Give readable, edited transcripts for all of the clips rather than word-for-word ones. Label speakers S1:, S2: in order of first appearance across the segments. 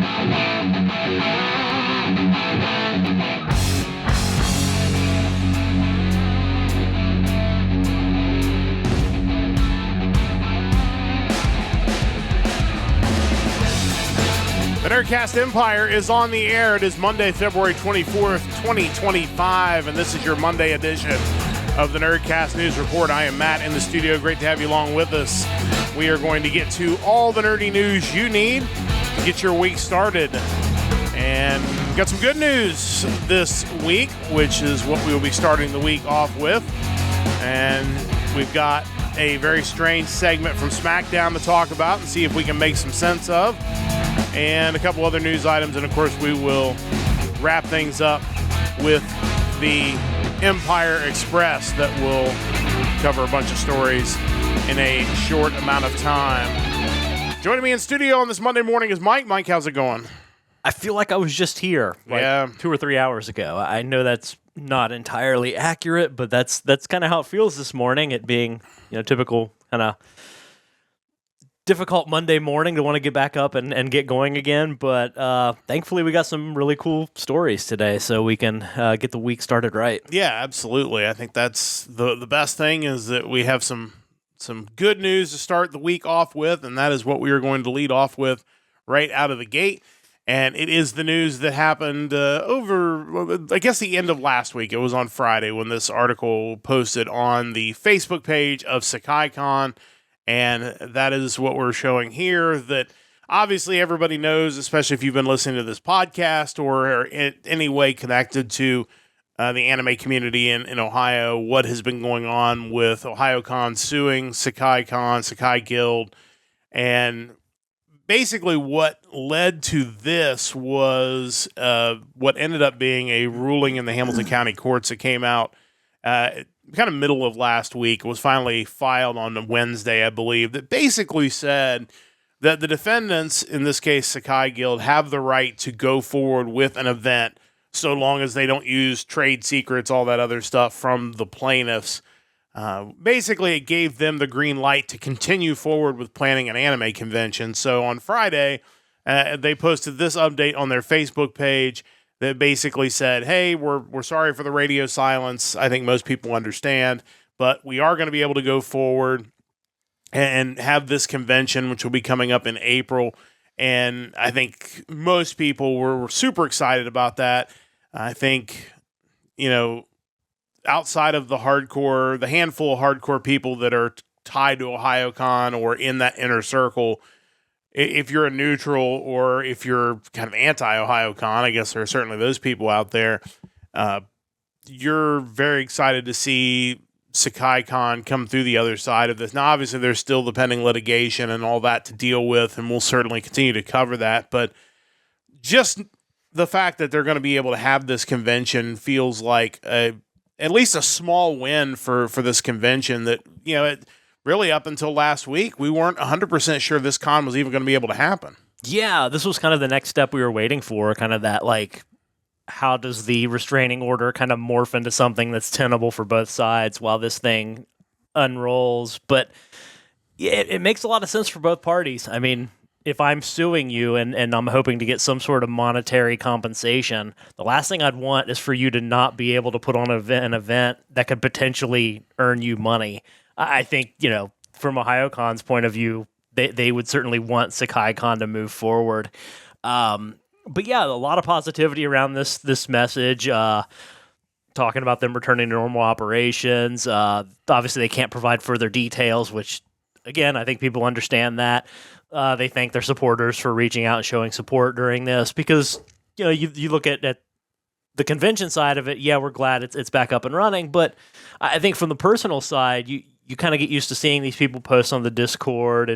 S1: The Nerdcast Empire is on the air. It is Monday, February 24th, 2025, and this is your Monday edition of the Nerdcast News Report. I am Matt in the studio. Great to have you along with us. We are going to get to all the nerdy news you need to get your week started. And we've got some good news this week, which is what we will be starting the week off with. And we've got a very strange segment from Smackdown to talk about and see if we can make some sense of. And a couple other news items, and of course we will wrap things up with the Empire Express that will cover a bunch of stories in a short amount of time. Joining me in studio on this Monday morning is Mike. Mike, how's it going?
S2: I feel like I was just here 2 or 3 hours ago. I know that's not entirely accurate, but that's kind of how it feels this morning, it being typical kind of difficult Monday morning to want to get back up and get going again, but thankfully we got some really cool stories today so we can get the week started right.
S1: Yeah, absolutely. I think that's the best thing is that we have some good news to start the week off with, and that is what we are going to lead off with right out of the gate. And it is the news that happened over, I guess, the end of last week. It was on Friday when this article posted on the Facebook page of Sekaicon. And that is what we're showing here, that obviously everybody knows, especially if you've been listening to this podcast or in any way connected to the anime community in Ohio, what has been going on with Ohayocon suing Sekaicon, Sekai Guild. And basically what led to this was what ended up being a ruling in the Hamilton County courts that came out kind of middle of last week. It was finally filed on Wednesday, I believe, that basically said that the defendants, in this case Sekai Guild, have the right to go forward with an event so long as they don't use trade secrets, all that other stuff from the plaintiffs. Basically, it gave them the green light to continue forward with planning an anime convention. So on Friday, they posted this update on their Facebook page that basically said, hey, we're sorry for the radio silence. I think most people understand, but we are going to be able to go forward and have this convention, which will be coming up in April. And I think most people were super excited about that. I think, outside of the handful of hardcore people that are tied to Ohayocon or in that inner circle, if you're a neutral or if you're kind of anti-Ohayocon, I guess there are certainly those people out there, you're very excited to see Sekaicon come through the other side of this. Now, obviously, there's still the pending litigation and all that to deal with, and we'll certainly continue to cover that. But just the fact that they're going to be able to have this convention feels like at least a small win for this convention that, really, up until last week, we weren't 100% sure this con was even going to be able to happen.
S2: Yeah, this was kind of the next step we were waiting for, kind of that, how does the restraining order kind of morph into something that's tenable for both sides while this thing unrolls? But it makes a lot of sense for both parties. I mean, if I'm suing you and I'm hoping to get some sort of monetary compensation, the last thing I'd want is for you to not be able to put on an event that could potentially earn you money. I think, from Ohayocon's point of view, they would certainly want Sekaicon to move forward. But yeah, a lot of positivity around this message, talking about them returning to normal operations. Obviously, they can't provide further details, which, again, I think people understand that. They thank their supporters for reaching out and showing support during this because, you look at the convention side of it, yeah, we're glad it's back up and running. But I think from the personal side, you kind of get used to seeing these people post on the Discord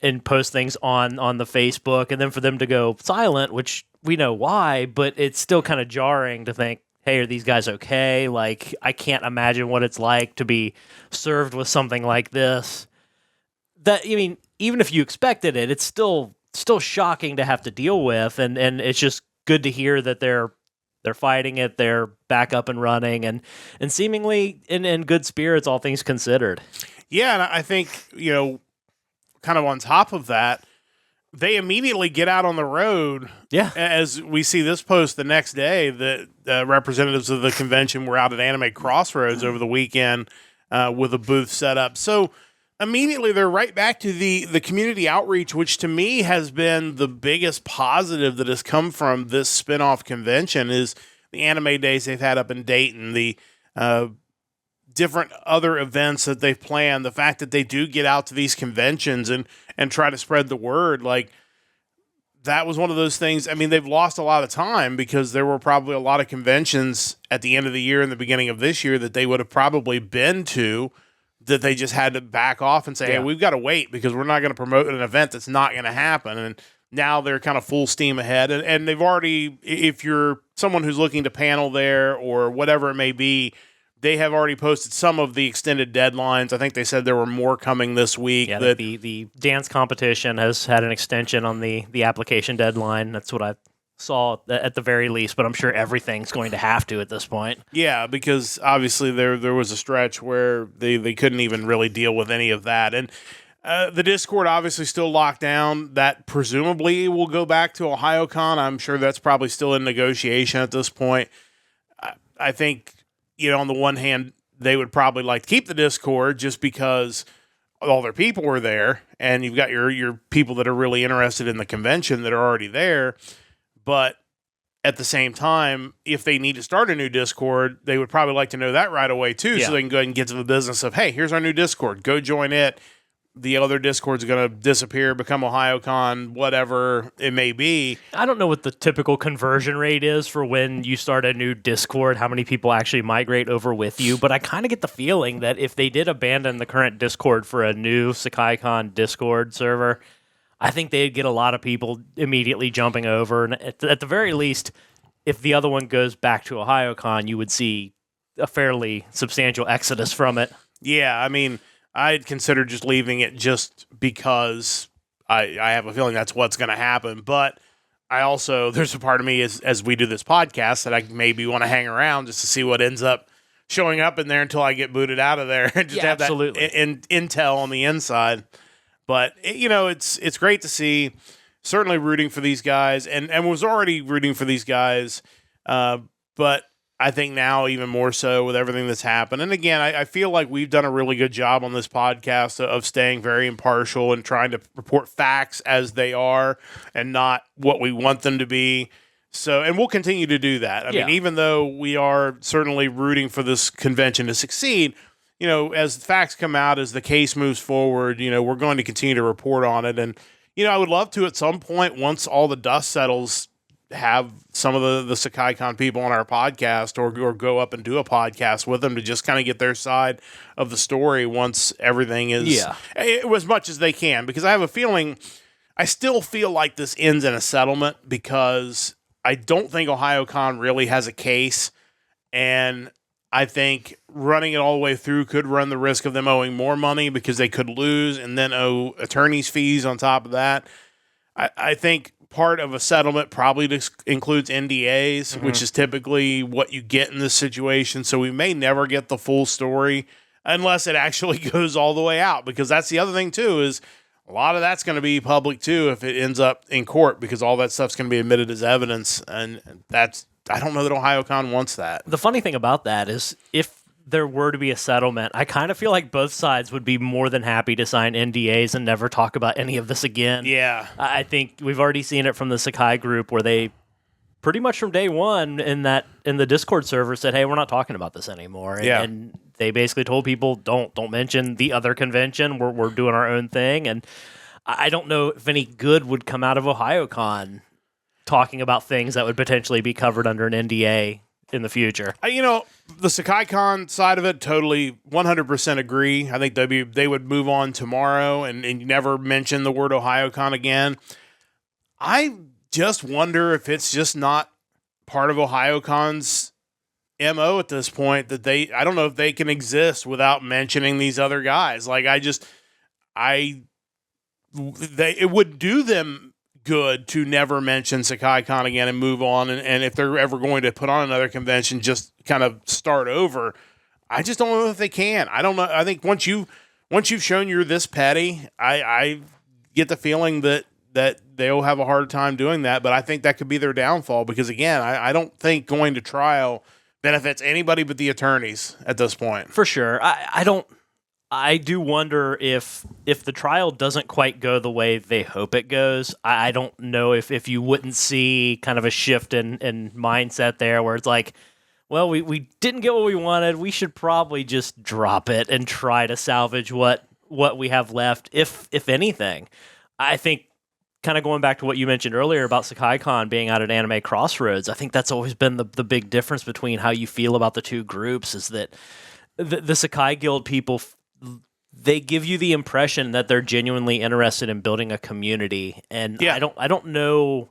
S2: and post things on the Facebook, and then for them to go silent, which we know why, but it's still kind of jarring to think, hey, are these guys okay? I can't imagine what it's like to be served with something like this. Even if you expected it, it's still shocking to have to deal with, and it's just good to hear that they're fighting it, they're back up and running, and seemingly in good spirits, all things considered.
S1: Yeah, and I think, kind of on top of that, they immediately get out on the road.
S2: Yeah.
S1: As we see this post the next day, the representatives of the convention were out at Anime Crossroads over the weekend with a booth set up. So immediately they're right back to the community outreach, which to me has been the biggest positive that has come from this spin-off convention is the anime days they've had up in Dayton, the different other events that they've planned, the fact that they do get out to these conventions and try to spread the word. Like, that was one of those things. I mean, they've lost a lot of time because there were probably a lot of conventions at the end of the year and the beginning of this year that they would have probably been to that they just had to back off and say, hey, we've got to wait because we're not going to promote an event that's not going to happen. And now they're kind of full steam ahead. And they've already, if you're someone who's looking to panel there or whatever it may be, they have already posted some of the extended deadlines. I think they said there were more coming this week.
S2: Yeah, the dance competition has had an extension on the application deadline. That's what I saw at the very least, but I'm sure everything's going to have to at this point.
S1: Yeah, because obviously there was a stretch where they couldn't even really deal with any of that. And the Discord obviously still locked down. That presumably will go back to Ohayocon. I'm sure that's probably still in negotiation at this point. I think, on the one hand, they would probably like to keep the Discord just because all their people were there, and you've got your people that are really interested in the convention that are already there. But at the same time, if they need to start a new Discord, they would probably like to know that right away too, so they can go ahead and get to the business of, hey, here's our new Discord. Go join it. The other Discord's going to disappear, become Ohayocon, whatever it may be.
S2: I don't know what the typical conversion rate is for when you start a new Discord, how many people actually migrate over with you, but I kind of get the feeling that if they did abandon the current Discord for a new Sekaicon Discord server, I think they'd get a lot of people immediately jumping over. And at the very least, if the other one goes back to Ohayocon, you would see a fairly substantial exodus from it.
S1: Yeah, I mean, I'd consider just leaving it just because I have a feeling that's what's going to happen. But I also, there's a part of me as we do this podcast that I maybe want to hang around just to see what ends up showing up in there until I get booted out of there and just have that intel on the inside. But, it's great to see. Certainly rooting for these guys and was already rooting for these guys. But I think now even more so with everything that's happened. And again, I feel like we've done a really good job on this podcast of staying very impartial and trying to report facts as they are and not what we want them to be. So, and we'll continue to do that. I mean, even though we are certainly rooting for this convention to succeed, as facts come out, as the case moves forward, we're going to continue to report on it. And, I would love to at some point, once all the dust settles, have some of the Sekaicon people on our podcast or go up and do a podcast with them to just kind of get their side of the story once everything is as much as they can, because I have a feeling, I still feel like this ends in a settlement because I don't think Ohayocon really has a case, and I think running it all the way through could run the risk of them owing more money because they could lose and then owe attorney's fees on top of that. I think part of a settlement probably includes NDAs, which is typically what you get in this situation. So we may never get the full story unless it actually goes all the way out, because that's the other thing too, is a lot of that's going to be public too if it ends up in court, because all that stuff's going to be admitted as evidence. And I don't know that Ohayocon wants that.
S2: The funny thing about that is if there were to be a settlement, I kind of feel like both sides would be more than happy to sign NDAs and never talk about any of this again.
S1: Yeah.
S2: I think we've already seen it from the Sakai group where they pretty much from day one in the Discord server said, hey, we're not talking about this anymore. And they basically told people, don't mention the other convention. We're doing our own thing. And I don't know if any good would come out of Ohayocon talking about things that would potentially be covered under an NDA in the future.
S1: The Sekaicon side of it, totally 100% agree. I think they would move on tomorrow and never mention the word Ohayocon again. I just wonder if it's just not part of Ohayocon's MO at this point, that I don't know if they can exist without mentioning these other guys. Like, it would do them good to never mention Sekaicon again and move on. And if they're ever going to put on another convention, just kind of start over. I just don't know if they can. I don't know. I think once you've shown you're this petty, I get the feeling that that they'll have a hard time doing that, but I think that could be their downfall because, again, I don't think going to trial benefits anybody but the attorneys at this point.
S2: For sure. I do wonder if the trial doesn't quite go the way they hope it goes. I don't know if you wouldn't see kind of a shift in mindset there where it's like, well, we didn't get what we wanted. We should probably just drop it and try to salvage what we have left, if anything. I think kind of going back to what you mentioned earlier about Sekaicon being out at Anime Crossroads, I think that's always been the big difference between how you feel about the two groups is that the Sekai Guild people, they give you the impression that they're genuinely interested in building a community. And I don't know,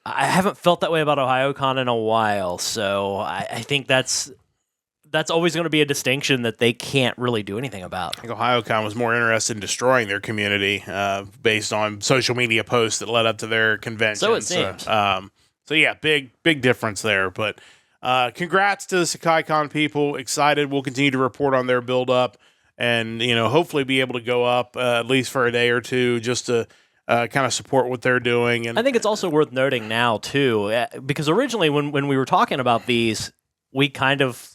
S2: I haven't felt that way about Ohayocon in a while. So I think that's always going to be a distinction that they can't really do anything about.
S1: I think Ohayocon was more interested in destroying their community based on social media posts that led up to their convention.
S2: So it seems.
S1: So yeah, big difference there. But congrats to the Sekaicon people. Excited. We'll continue to report on their build up and, hopefully be able to go up at least for a day or two just to kind of support what they're doing. And
S2: I think it's also worth noting now too, because originally when we were talking about these, we kind of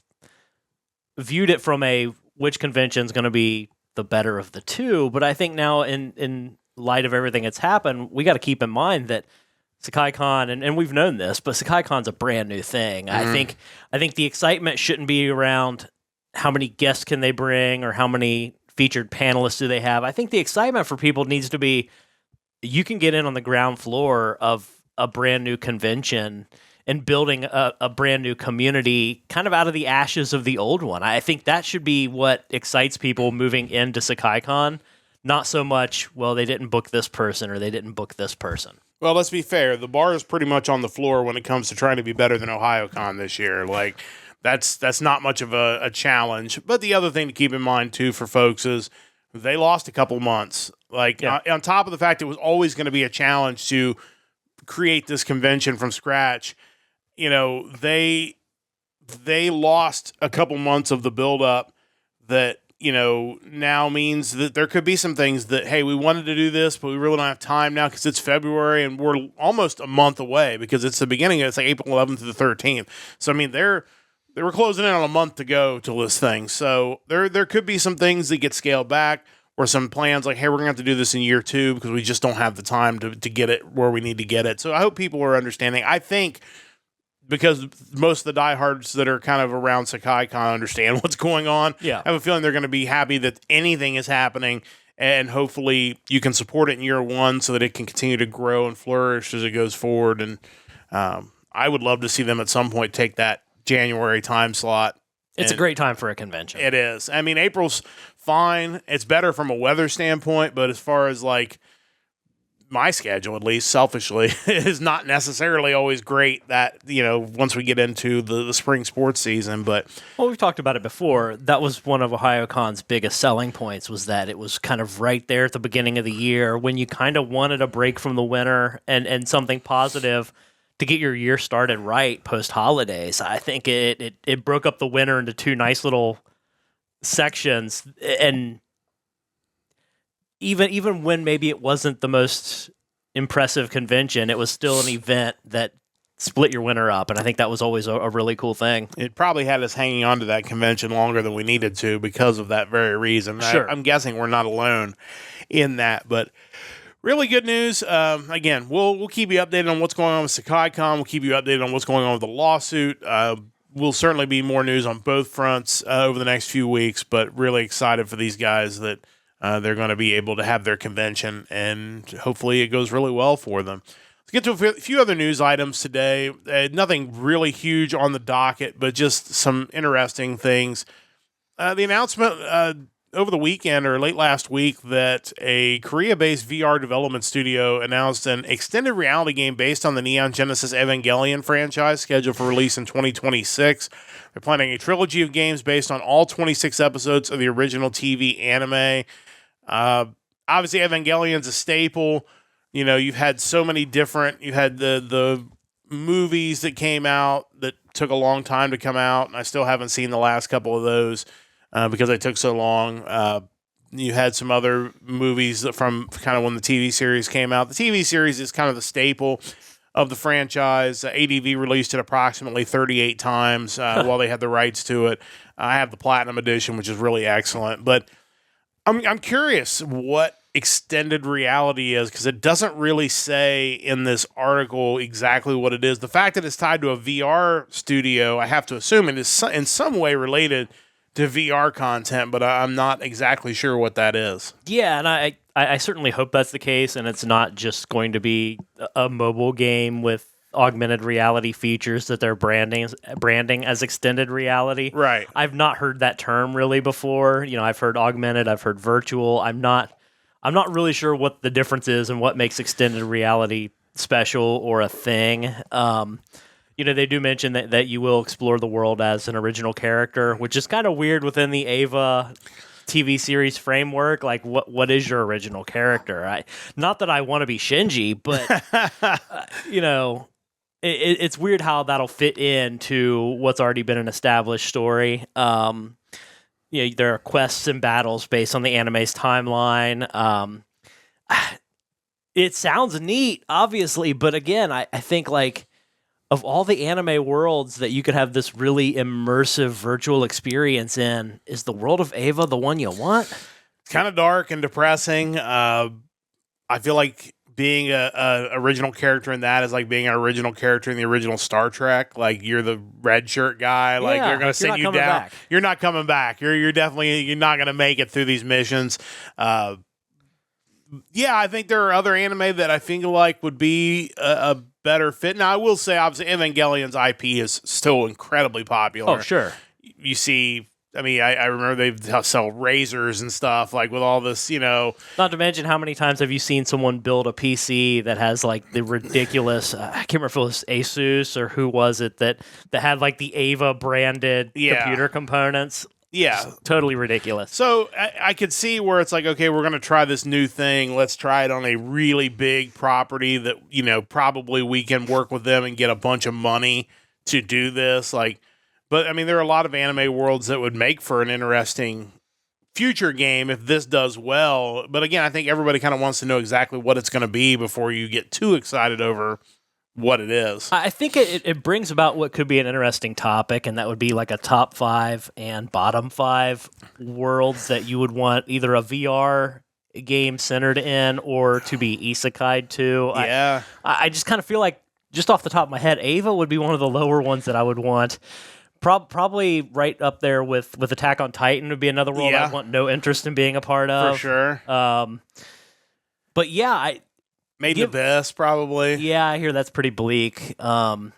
S2: viewed it from which convention is going to be the better of the two. But I think now in light of everything that's happened, we got to keep in mind that Sekaicon, and we've known this, but Sekaicon's a brand new thing. Mm-hmm. I think the excitement shouldn't be around how many guests can they bring or how many featured panelists do they have. I think the excitement for people needs to be you can get in on the ground floor of a brand new convention and building a brand new community kind of out of the ashes of the old one. I think that should be what excites people moving into Sekaicon, not so much, well, they didn't book this person or they didn't book this person.
S1: Well, let's be fair. The bar is pretty much on the floor when it comes to trying to be better than Ohayocon this year. Like, that's not much of a challenge. But the other thing to keep in mind, too, for folks is they lost a couple months. Like, on top of the fact it was always going to be a challenge to create this convention from scratch, they lost a couple months of the build-up that, now means that there could be some things that, hey, we wanted to do this, but we really don't have time now because it's February and we're almost a month away because it's the beginning. It's like April 11th to the 13th. So, I mean, they were closing in on a month to go to this thing. So there could be some things that get scaled back or some plans like, hey, we're going to have to do this in year 2 because we just don't have the time to get it where we need to get it. So I hope people are understanding. I think because most of the diehards that are kind of around Sekaicon understand what's going on.
S2: Yeah.
S1: I have a feeling they're going to be happy that anything is happening, and hopefully you can support it in year 1 so that it can continue to grow and flourish as it goes forward. And I would love to see them at some point take that January time slot.
S2: It's a great time for a convention.
S1: It is. I mean, April's fine. It's better from a weather standpoint, but as far as like my schedule, at least selfishly, is not necessarily always great that, once we get into the spring sports season. But
S2: well, we've talked about it before. That was one of Ohiocon's biggest selling points, was that it was kind of right there at the beginning of the year when you kind of wanted a break from the winter and something positive to get your year started right post-holidays. I think it broke up the winter into 2 nice little sections, and even when maybe it wasn't the most impressive convention, it was still an event that split your winter up, and I think that was always a really cool thing.
S1: It probably had us hanging on to that convention longer than we needed to because of that very reason.
S2: Sure.
S1: I'm guessing we're not alone in that, but really good news. Again, we'll keep you updated on what's going on with Sekaicon. We'll keep you updated on what's going on with the lawsuit. Will certainly be more news on both fronts over the next few weeks, but really excited for these guys that they're going to be able to have their convention, and hopefully it goes really well for them. Let's get to a few other news items today. Nothing really huge on the docket, but just some interesting things. The announcement over the weekend or late last week that a Korea-based VR development studio announced an extended reality game based on the Neon Genesis Evangelion franchise scheduled for release in 2026. They're planning a trilogy of games based on all 26 episodes of the original TV anime. Obviously, Evangelion's a staple. You've had so many different. You had the movies that came out that took a long time to come out, and I still haven't seen the last couple of those because they took so long. You had some other movies from kind of when the TV series came out. The TV series is kind of the staple of the franchise. ADV released it approximately 38 times while they had the rights to it. I have the Platinum Edition, which is really excellent. But I'm curious what extended reality is, because it doesn't really say in this article exactly what it is. The fact that it's tied to a VR studio, I have to assume it is in some way related to VR content, but I'm not exactly sure what that is.
S2: Yeah, and I certainly hope that's the case, and it's not just going to be a mobile game with augmented reality features that they're branding as extended reality.
S1: Right.
S2: I've not heard that term really before. I've heard augmented, I've heard virtual. I'm not really sure what the difference is and what makes extended reality special or a thing. They do mention that you will explore the world as an original character, which is kind of weird within the Ava TV series framework. Like, what is your original character? Not that I want to be Shinji, but it's weird how that'll fit into what's already been an established story. There are quests and battles based on the anime's timeline. It sounds neat, obviously, but again, I think like of all the anime worlds that you could have this really immersive virtual experience in, is the world of Ava the one you want?
S1: It's kind of dark and depressing. I feel like being a original character in that is like being an original character in the original Star Trek. Like, you're the red shirt guy. Like, they're going to send you down.
S2: Back.
S1: You're not coming back. You're not going to make it through these missions. I think there are other anime that I feel like would be a better fit. Now, I will say, obviously, Evangelion's IP is still incredibly popular.
S2: Oh, sure.
S1: You see, I remember they sell razors and stuff, like, with all this,
S2: Not to mention, how many times have you seen someone build a PC that has, like, the ridiculous, I can't remember if it was Asus or who was it, that had, like, the Ava branded computer components.
S1: Yeah.
S2: Just totally ridiculous.
S1: So I could see where it's like, okay, we're going to try this new thing. Let's try it on a really big property that, probably we can work with them and get a bunch of money to do this. Like, but there are a lot of anime worlds that would make for an interesting future game if this does well. But again, I think everybody kind of wants to know exactly what it's going to be before you get too excited over what it is.
S2: I think it brings about what could be an interesting topic, and that would be like a top 5 and bottom 5 worlds that you would want either a VR game centered in or to be isekai'd to.
S1: Yeah.
S2: I just kind of feel like, just off the top of my head, Ava would be one of the lower ones that I would want. Probably right up there with Attack on Titan would be another world I'd want no interest in being a part of.
S1: For sure.
S2: But yeah,
S1: Made in Abyss, probably.
S2: Yeah, I hear that's pretty bleak. Dr.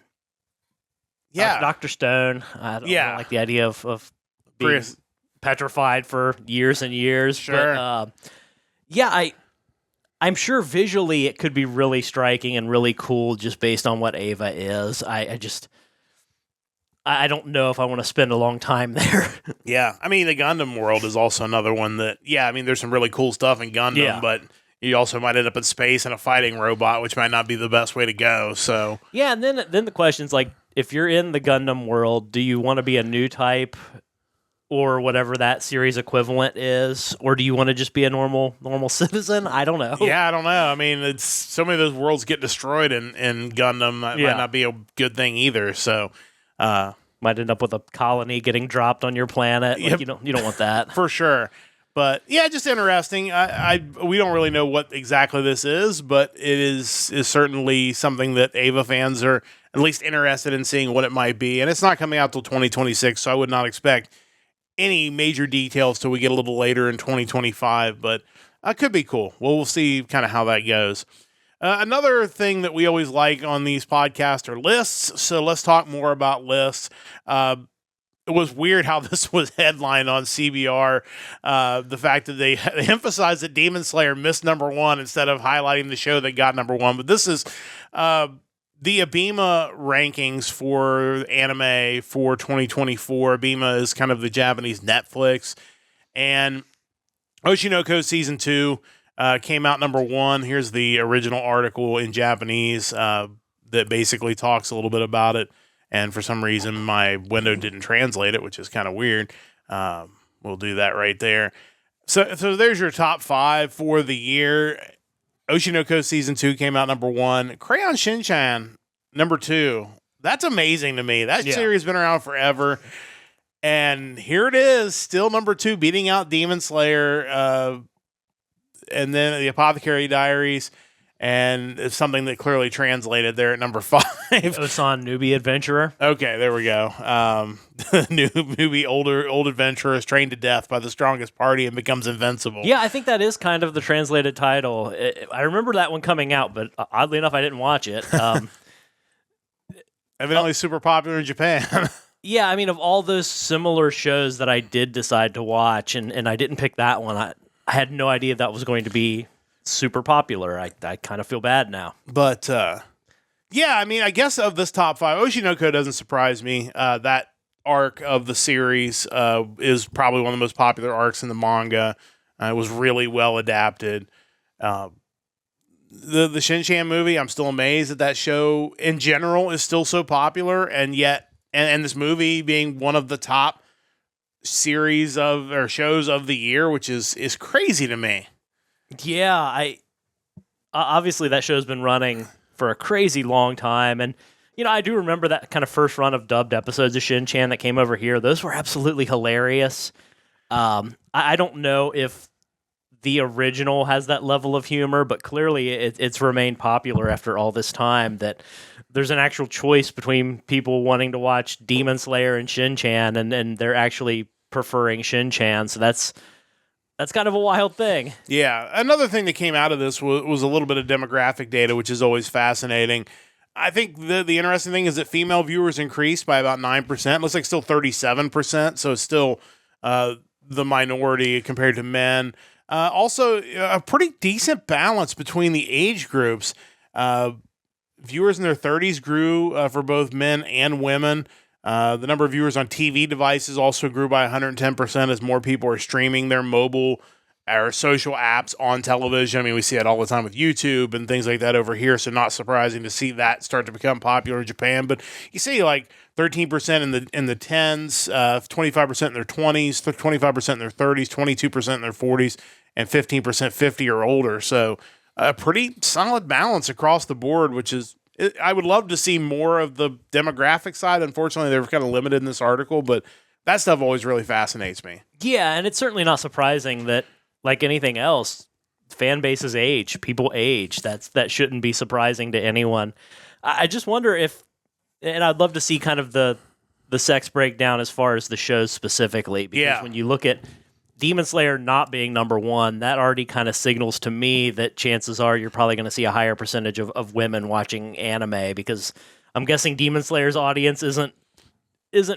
S2: Stone. I don't like the idea of being petrified for years and years.
S1: Sure.
S2: But, I'm sure visually it could be really striking and really cool just based on what Ava is. I don't know if I want to spend a long time there.
S1: Yeah. The Gundam world is also another one that, there's some really cool stuff in Gundam, but you also might end up in space and a fighting robot, which might not be the best way to go. So
S2: yeah, and then the question's like, if you're in the Gundam world, do you want to be a new type or whatever that series equivalent is, or do you want to just be a normal citizen? I don't know.
S1: Yeah, I don't know. It's so many of those worlds get destroyed in Gundam. That might not be a good thing either. So
S2: might end up with a colony getting dropped on your planet. Like, you don't want that.
S1: For sure. But yeah, just interesting. We don't really know what exactly this is, but it is certainly something that Ava fans are at least interested in seeing what it might be. And it's not coming out till 2026, so I would not expect any major details till we get a little later in 2025. But it could be cool. Well, we'll see kind of how that goes. Another thing that we always like on these podcasts are lists. So let's talk more about lists. It was weird how this was headlined on CBR. The fact that they emphasized that Demon Slayer missed number 1 instead of highlighting the show that got number 1. But this is the ABEMA rankings for anime for 2024. ABEMA is kind of the Japanese Netflix. And Oshinoko Season 2 came out number 1. Here's the original article in Japanese that basically talks a little bit about it. And for some reason, my window didn't translate it, which is kind of weird. We'll do that right there. So there's your top 5 for the year. Oshinoko Season 2 came out number 1. Crayon Shinchan, number 2. That's amazing to me. That series has been around forever. And here it is, still number 2, beating out Demon Slayer, and then the Apothecary Diaries, and it's something that clearly translated there at number 5.
S2: Osan Newbie Adventurer.
S1: Okay, there we go. Newbie old adventurer is trained to death by the strongest party and becomes invincible.
S2: Yeah, I think that is kind of the translated title. I remember that one coming out, but oddly enough, I didn't watch it.
S1: Evidently super popular in Japan.
S2: Yeah, I mean, of all those similar shows that I did decide to watch, and I didn't pick that one, I had no idea that was going to be super popular. I kind of feel bad now.
S1: But, yeah, I mean, I guess of this top 5, Oshinoko doesn't surprise me. That arc of the series is probably one of the most popular arcs in the manga. It was really well adapted. The Shin-Chan movie, I'm still amazed that show in general is still so popular, and yet, and this movie being one of the top series or shows of the year, which is crazy to me.
S2: Yeah, I obviously that show's been running for a crazy long time, and I do remember that kind of first run of dubbed episodes of Shin-Chan that came over here. Those were absolutely hilarious. I don't know if the original has that level of humor, but clearly it's remained popular after all this time, that there's an actual choice between people wanting to watch Demon Slayer and Shin-Chan, and they're actually preferring Shin-Chan. So that's kind of a wild thing.
S1: Yeah. Another thing that came out of this was a little bit of demographic data, which is always fascinating. I think the interesting thing is that female viewers increased by about 9%. Looks like still 37%. So it's still the minority compared to men. Also, a pretty decent balance between the age groups. Viewers in their 30s grew for both men and women. The number of viewers on TV devices also grew by 110% as more people are streaming their mobile or social apps on television. I mean, we see it all the time with YouTube and things like that over here, so not surprising to see that start to become popular in Japan. But you see like 13% in the 10s, 25% in their 20s, 25% in their 30s, 22% in their 40s, and 15% 50 or older. So a pretty solid balance across the board, which is, I would love to see more of the demographic side. Unfortunately, they were kind of limited in this article, but that stuff always really fascinates me.
S2: Yeah, and it's certainly not surprising that, like anything else, fan bases age, people age. That shouldn't be surprising to anyone. I just wonder if, and I'd love to see kind of the sex breakdown as far as the shows specifically, because when you look at Demon Slayer not being number 1, that already kind of signals to me that chances are you're probably going to see a higher percentage of women watching anime, because I'm guessing Demon Slayer's audience isn't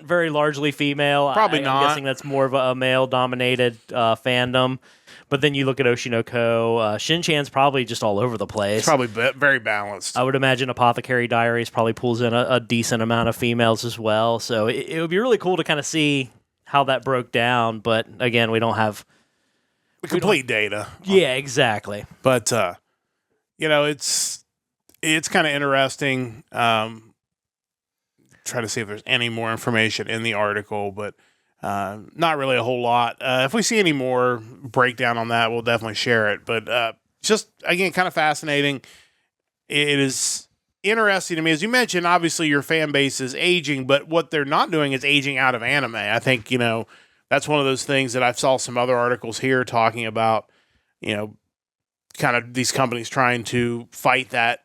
S2: very largely female.
S1: Probably not.
S2: I'm guessing that's more of a male-dominated fandom. But then you look at Oshinoko, Shin-Chan's probably just all over the place.
S1: It's probably very balanced.
S2: I would imagine Apothecary Diaries probably pulls in a decent amount of females as well. So it would be really cool to kind of see how that broke down. But again, we don't have
S1: the complete data.
S2: Yeah, exactly.
S1: But, it's kind of interesting. Try to see if there's any more information in the article, but not really a whole lot. If we see any more breakdown on that, we'll definitely share it. But just, again, kind of fascinating. It is interesting to me. As you mentioned, obviously your fan base is aging, but what they're not doing is aging out of anime. I think, that's one of those things that I've saw some other articles here talking about, kind of these companies trying to fight that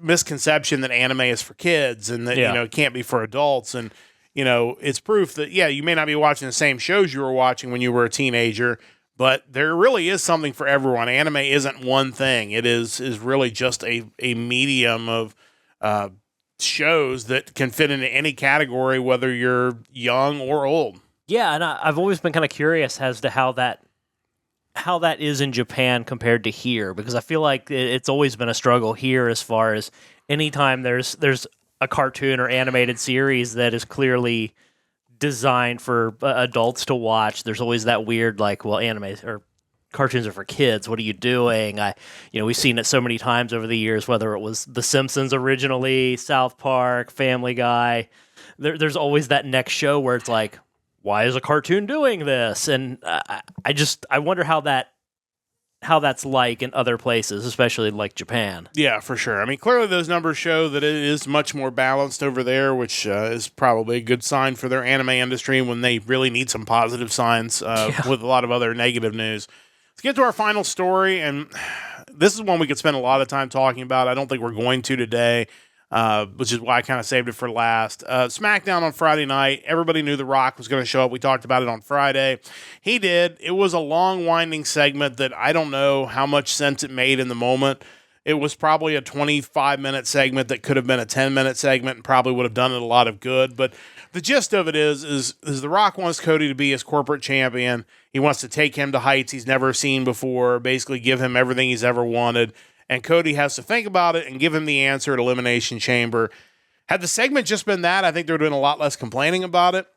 S1: misconception that anime is for kids and that, it can't be for adults. And, it's proof that, you may not be watching the same shows you were watching when you were a teenager, but there really is something for everyone. Anime isn't one thing. It is really just a medium of shows that can fit into any category, whether you're young or old.
S2: Yeah, and I've always been kind of curious as to how that is in Japan compared to here, because I feel like it's always been a struggle here as far as anytime there's a cartoon or animated series that is clearly designed for adults to watch, there's always that weird, like, well, anime or cartoons are for kids. What are you doing? We've seen it so many times over the years, whether it was The Simpsons originally, South Park, Family Guy. There's always that next show where it's like, why is a cartoon doing this? And I wonder how that's like in other places, especially like Japan.
S1: Yeah, for sure. I mean, clearly those numbers show that it is much more balanced over there, which is probably a good sign for their anime industry when they really need some positive signs with a lot of other negative news. Let's get to our final story, and this is one we could spend a lot of time talking about. I don't think we're going to today, which is why I kind of saved it for last. Smackdown on Friday night. Everybody knew The Rock was going to show up. We talked about it on Friday. He did. It was a long, winding segment that I don't know how much sense it made in the moment. It was probably a 25-minute segment that could have been a 10-minute segment and probably would have done it a lot of good. But the gist of it is The Rock wants Cody to be his corporate champion. He wants to take him to heights he's never seen before, basically give him everything he's ever wanted. And Cody has to think about it and give him the answer at Elimination Chamber. Had the segment just been that, I think there would have been a lot less complaining about it.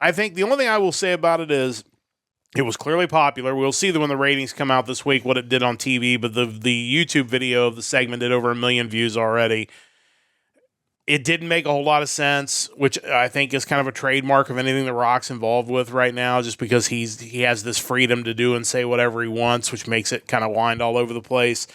S1: I think the only thing I will say about it is it was clearly popular. We'll see that when the ratings come out this week what it did on TV, but the YouTube video of the segment did over 1 million views already. It didn't make a whole lot of sense, which I think is kind of a trademark of anything The Rock's involved with right now, just because he has this freedom to do and say whatever he wants, which makes it kind of wind all over the place.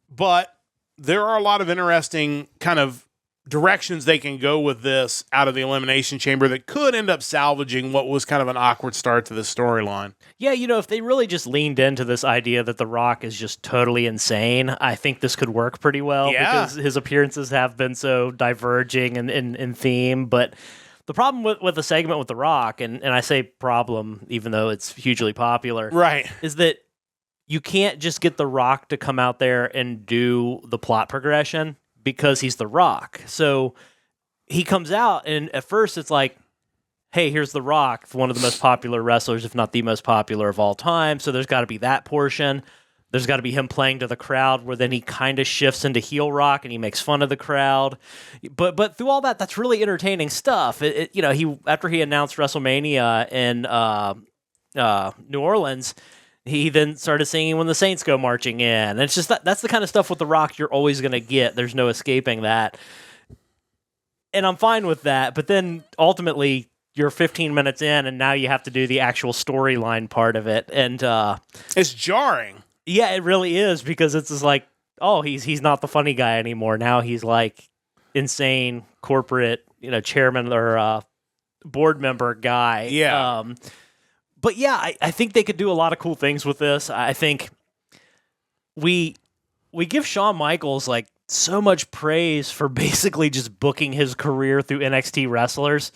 S1: But there are a lot of interesting kind of directions they can go with this out of the Elimination Chamber that could end up salvaging what was kind of an awkward start to this storyline.
S2: Yeah, if they really just leaned into this idea that The Rock is just totally insane, I think this could work pretty well because his appearances have been so diverging in theme. But the problem with the segment with The Rock, and I say problem even though it's hugely popular,
S1: right,
S2: is that you can't just get The Rock to come out there and do the plot progression because he's The Rock. So he comes out, and at first it's like, hey, here's The Rock, one of the most popular wrestlers, if not the most popular of all time. So there's got to be that portion. There's got to be him playing to the crowd, where then he kind of shifts into heel Rock and he makes fun of the crowd. But through all that, that's really entertaining stuff. He after he announced WrestleMania in New Orleans, he then started singing When the Saints Go Marching In. And it's just that's the kind of stuff with The Rock you're always going to get. There's no escaping that. And I'm fine with that. But then ultimately, you're 15 minutes in, and now you have to do the actual storyline part of it. And
S1: it's jarring.
S2: Yeah, it really is, because it's just like, oh, he's not the funny guy anymore. Now he's like insane corporate, chairman or board member guy.
S1: Yeah.
S2: But yeah, I think they could do a lot of cool things with this. I think we give Shawn Michaels like so much praise for basically just booking his career through NXT wrestlers.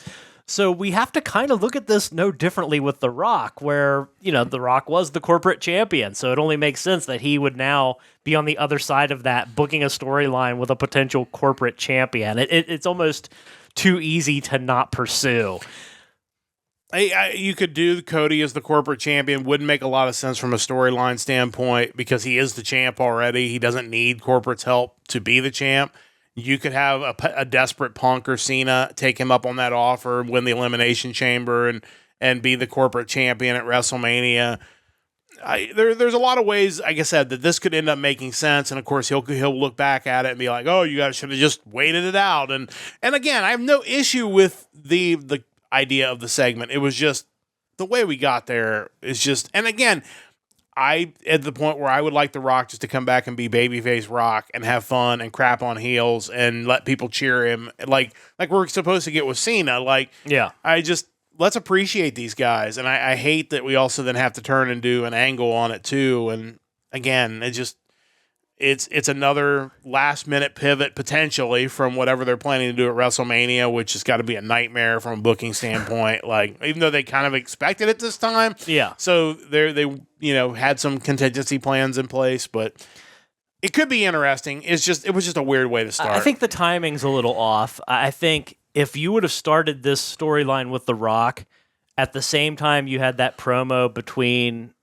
S2: So we have to kind of look at this no differently with The Rock, where, The Rock was the corporate champion. So it only makes sense that he would now be on the other side of that, booking a storyline with a potential corporate champion. It's almost too easy to not pursue.
S1: You could do Cody as the corporate champion. Wouldn't make a lot of sense from a storyline standpoint because he is the champ already. He doesn't need corporate's help to be the champ. You could have a desperate Punk or Cena take him up on that offer, win the Elimination Chamber, and be the corporate champion at WrestleMania. There's a lot of ways, like I said, that this could end up making sense. And of course, he'll look back at it and be like, "Oh, you guys should have just waited it out." And again, I have no issue with the idea of the segment. It was just the way we got there is just, and again, I at the point where I would like The Rock just to come back and be babyface Rock and have fun and crap on heels and let people cheer him like we're supposed to get with Cena. Let's appreciate these guys. And I hate that we also then have to turn and do an angle on it too. And again, it's another last minute pivot potentially from whatever they're planning to do at WrestleMania, which has got to be a nightmare from a booking standpoint. Like, even though they kind of expected it this time.
S2: Yeah.
S1: So they had some contingency plans in place, but it could be interesting. It was just a weird way to start.
S2: I think the timing's a little off. I think if you would have started this storyline with The Rock at the same time you had that promo between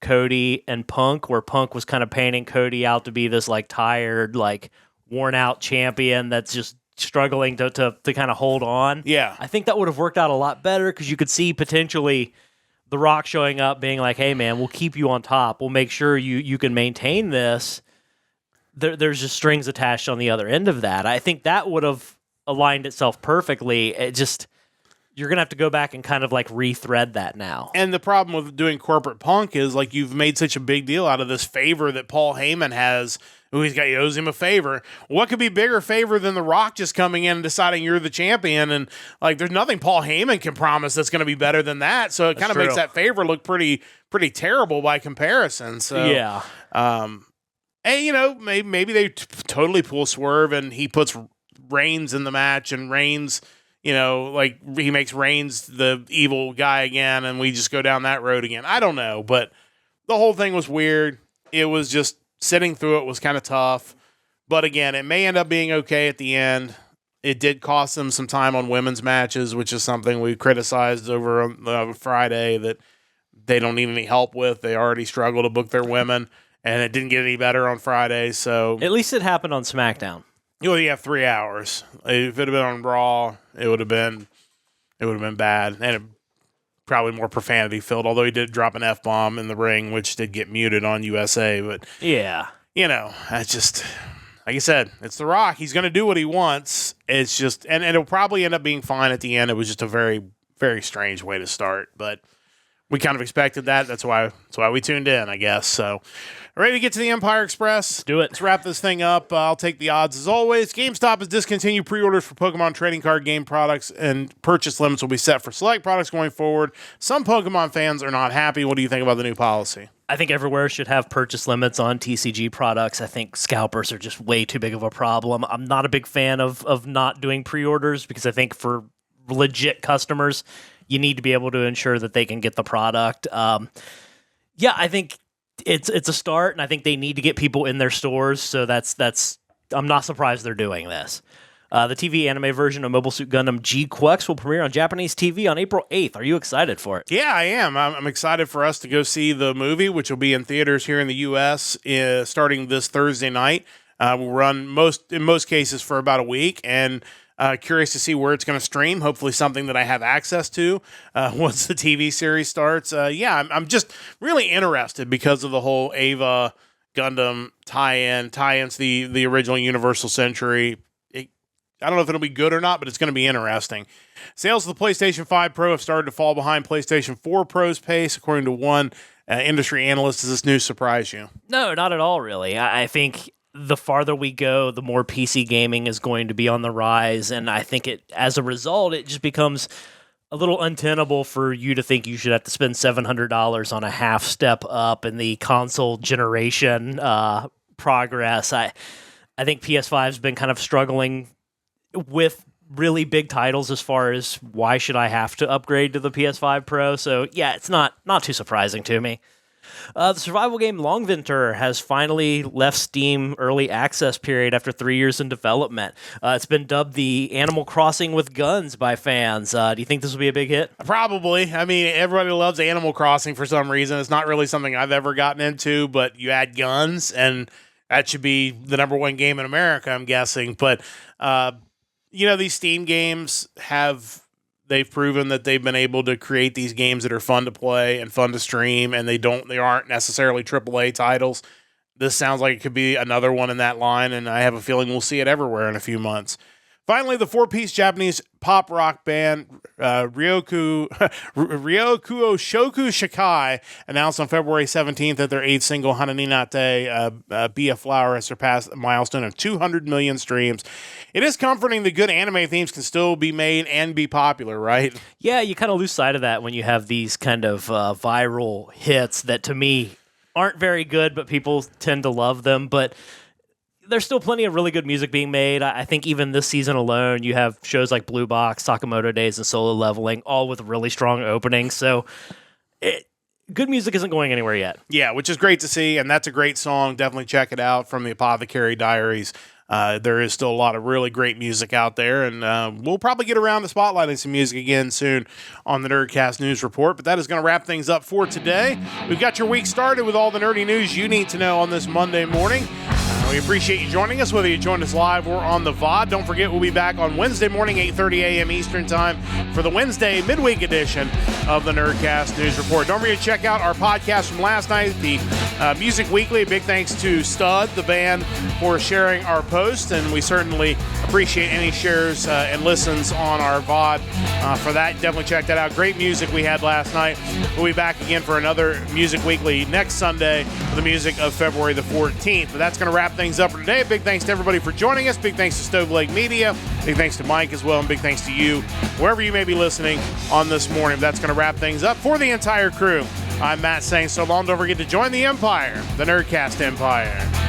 S2: Cody and Punk, where Punk was kind of painting Cody out to be this like tired, like worn out champion that's just struggling to kind of hold on.
S1: Yeah.
S2: I think that would have worked out a lot better, because you could see potentially The Rock showing up being like, hey man, we'll keep you on top. We'll make sure you can maintain this. There's just strings attached on the other end of that. I think that would have aligned itself perfectly. you're gonna have to go back and kind of like rethread that now.
S1: And the problem with doing corporate punk is like you've made such a big deal out of this favor that Paul Heyman has. He owes him a favor. What could be bigger favor than The Rock just coming in and deciding you're the champion? And like, there's nothing Paul Heyman can promise that's going to be better than that. So it kind of makes that favor look pretty terrible by comparison. So
S2: yeah.
S1: And maybe they totally pull Swerve and he puts Reigns in the match, and Reigns, like he makes Reigns the evil guy again, and we just go down that road again. I don't know, but the whole thing was weird. It was just sitting through it was kind of tough. But again, it may end up being okay at the end. It did cost them some time on women's matches, which is something we criticized over on Friday that they don't need any help with. They already struggle to book their women, and it didn't get any better on Friday. So
S2: at least it happened on SmackDown.
S1: You have 3 hours. If it had been on Raw, it would have been bad, and it probably more profanity filled. Although he did drop an F-bomb in the ring, which did get muted on USA. But
S2: yeah,
S1: I just, like I said, it's The Rock. He's going to do what he wants. It's just, and it'll probably end up being fine at the end. It was just a very, very strange way to start, but we kind of expected that. That's why we tuned in, I guess. So, ready to get to the Empire Express?
S2: Let's do it.
S1: Let's wrap this thing up. I'll take the odds as always. GameStop has discontinued pre-orders for Pokemon trading card game products, and purchase limits will be set for select products going forward. Some Pokemon fans are not happy. What do you think about the new policy?
S2: I think everywhere should have purchase limits on TCG products. I think scalpers are just way too big of a problem. I'm not a big fan of not doing pre-orders because I think for legit customers, you need to be able to ensure that they can get the product. I think it's a start, and I think they need to get people in their stores. So that's I'm not surprised they're doing this. The TV anime version of Mobile Suit Gundam G-Quex will premiere on Japanese TV on April 8th. Are you excited for it?
S1: Yeah, I am. I'm excited for us to go see the movie, which will be in theaters here in the U.S. Starting this Thursday night. We'll run in most cases for about a week, and curious to see where it's going to stream. Hopefully something that I have access to once the TV series starts. I'm just really interested because of the whole Ava Gundam tie-in to the original Universal Century. I don't know if it'll be good or not, but it's going to be interesting. Sales of the PlayStation 5 Pro have started to fall behind PlayStation 4 Pro's pace, according to one industry analyst. Does this news surprise you?
S2: No, not at all, really. I think the farther we go, the more PC gaming is going to be on the rise, and I think as a result, it just becomes a little untenable for you to think you should have to spend $700 on a half step up in the console generation progress. I think PS5's been kind of struggling with really big titles as far as why should I have to upgrade to the PS5 Pro. So yeah, it's not too surprising to me. The survival game Longvinter has finally left Steam early access period after 3 years in development. It's been dubbed the Animal Crossing with guns by fans. Do you think this will be a big hit?
S1: Probably. I mean, everybody loves Animal Crossing for some reason. It's not really something I've ever gotten into, but you add guns, and that should be the number one game in America, I'm guessing. But these Steam games they've proven that they've been able to create these games that are fun to play and fun to stream, and they aren't necessarily AAA titles. This sounds like it could be another one in that line, and I have a feeling we'll see it everywhere in a few months. Finally, the 4-piece Japanese pop rock band Ryoku Shoku Shikai announced on February 17th that their 8th single, Hananinate, Be a Flower, has surpassed a milestone of 200 million streams. It is comforting that good anime themes can still be made and be popular, right?
S2: Yeah, you kind of lose sight of that when you have these kind of viral hits that, to me, aren't very good, but people tend to love them. But there's still plenty of really good music being made. I think even this season alone, you have shows like Blue Box, Sakamoto Days, and Solo Leveling, all with really strong openings. So good music isn't going anywhere yet.
S1: Yeah, which is great to see, and that's a great song. Definitely check it out from the Apothecary Diaries. There is still a lot of really great music out there, and we'll probably get around to spotlighting some music again soon on the Nerdcast News Report, but that is going to wrap things up for today. We've got your week started with all the nerdy news you need to know on this Monday morning. We appreciate you joining us, whether you joined us live or on the VOD. Don't forget, we'll be back on Wednesday morning, 8:30 a.m. Eastern Time for the Wednesday midweek edition of the Nerdcast News Report. Don't forget to check out our podcast from last night, the Music Weekly. Big thanks to Stud, the band, for sharing our post, and we certainly appreciate any shares and listens on our VOD. For that, definitely check that out. Great music we had last night. We'll be back again for another Music Weekly next Sunday for the music of February the 14th. But that's going to wrap things up for today. Big thanks to everybody for joining us. Big thanks to Stove Lake Media. Big thanks to Mike as well, and big thanks to you, wherever you may be listening on this morning. That's going to wrap things up for the entire crew. I'm Matt saying so long. Don't forget to join the Empire, the Nerdcast Empire.